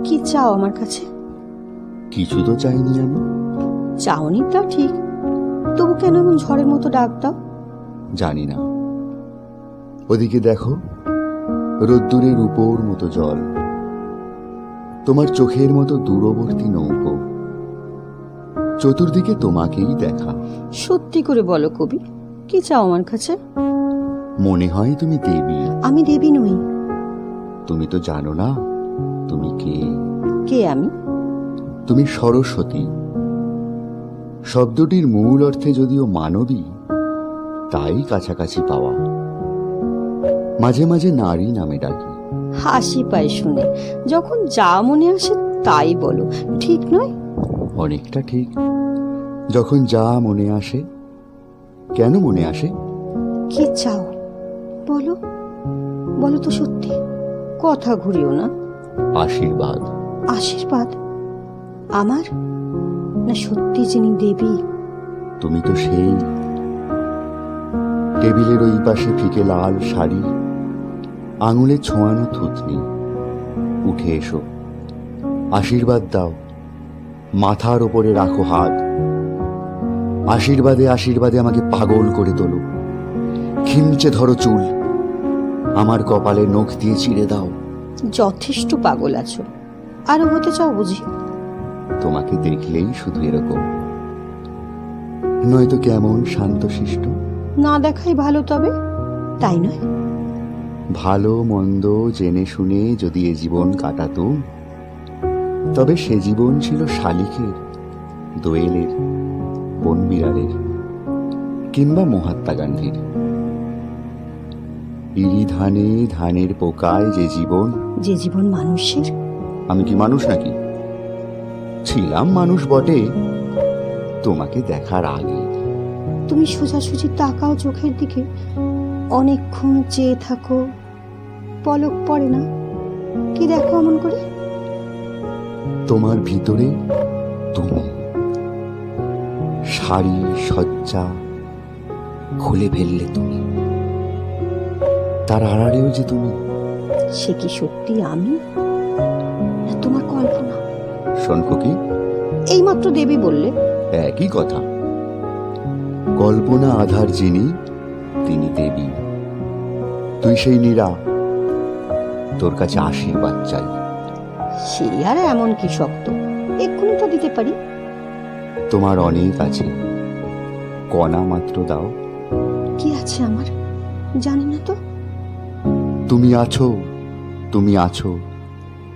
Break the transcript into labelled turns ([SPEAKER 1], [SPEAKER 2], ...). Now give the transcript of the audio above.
[SPEAKER 1] কি চাও আমার কাছে?
[SPEAKER 2] কিছু তো চাইনি আমি।
[SPEAKER 1] চাওনি তা ঠিক, তবু কেন এমন ঝড়ের মতো ডাক দাও?
[SPEAKER 2] জানি না। ওদিকে দেখো, রোদ্দুরের উপর মতো জল, তোমার চোখের মতো দূরবর্তী নৌকো, চতুর্দিকে তোমাকেই দেখা।
[SPEAKER 1] সত্যি করে বলো কবি, কি চাও আমার কাছে?
[SPEAKER 2] মনে হয় তুমি দেবী।
[SPEAKER 1] আমি দেবী নই।
[SPEAKER 2] তুমি তো জানো না তুমি কে।
[SPEAKER 1] কে আমি?
[SPEAKER 2] তুমি সরস্বতী। শব্দটির মূল অর্থে যদিও মানবী, তাই কাছাকাছি পাওয়া। মাঝে মাঝে নারী নামে ডাকি।
[SPEAKER 1] হাসি পায় শুনে, যখন যা মনে আসে তাই বলো, ঠিক নয়?
[SPEAKER 2] অনেকটা ঠিক। যখন যা মনে আসে। কেন মনে আসে?
[SPEAKER 1] কি চাও বলো, বলো তো সত্যি, কথা ঘুরিও না।
[SPEAKER 2] আশীর্বাদ।
[SPEAKER 1] আশীর্বাদ? আমার, না সত্যি যিনি দেবী?
[SPEAKER 2] তুমি তো সেই। টেবিলের ওই পাশে ফিকে লাল শাড়ি, আঙুলে ছোঁয়ানো থুতনি। উঠে এসো, আশীর্বাদ দাও। মাথার ওপরে রাখো হাত। আশীর্বাদে আশীর্বাদে আমাকে পাগল করে তোলো। খিমচে ধরো চুল, আমার কপালে নখ দিয়ে চিড়ে দাও।
[SPEAKER 1] যথেষ্ট পাগল আছো, আরো হতে চাও বুঝি?
[SPEAKER 2] তোমাকে দেখলেই শুধু এরকম, নয়তো কেমন শান্তশিষ্ট।
[SPEAKER 1] না দেখাই ভালো, তবে তাই নয়?
[SPEAKER 2] ভালো মন্দ জেনে শুনে যদি এ জীবন কাটাতুম, তবে সে জীবন ছিল শালিকের, দোয়েলের, বনবিড়ালের, কিংবা মহাত্মা গান্ধীর। ইরি ধানে ধানের পোকায় যে জীবন।
[SPEAKER 1] যে জীবন মানুষের।
[SPEAKER 2] আমি কি মানুষ নাকি? ছিলাম মানুষ বটে, তোমাকে দেখার আগে।
[SPEAKER 1] তুমি সোজাসুজি তাকাও চোখের দিকে, অনেকক্ষণ চেয়ে থাকো, পলক পড়ে না। কি দেখো এমন করে?
[SPEAKER 2] তোমার ভিতরে তুমি। শাড়ি সজ্জা খুলে ফেললে তুমি, তার আড়ালেও যে তুমি।
[SPEAKER 1] সে কি সত্যি আমি, না তোমার কল্পনা?
[SPEAKER 2] শোনকো কি,
[SPEAKER 1] এইমাত্র দেবী বললে।
[SPEAKER 2] একই কথা। কল্পনা আধার যিনি, তিনি দেবী। তুই সেই নীরা, তোর কাছে আশীর্বাদ চাই।
[SPEAKER 1] সে আর এমন কি শক্ত, এক্ষুনি তো দিতে পারি।
[SPEAKER 2] তোমার অনেক আছে, কণা মাত্র দাও।
[SPEAKER 1] কি আছে আমার, জানি না তো।
[SPEAKER 2] তুমি আছো, তুমি আছো।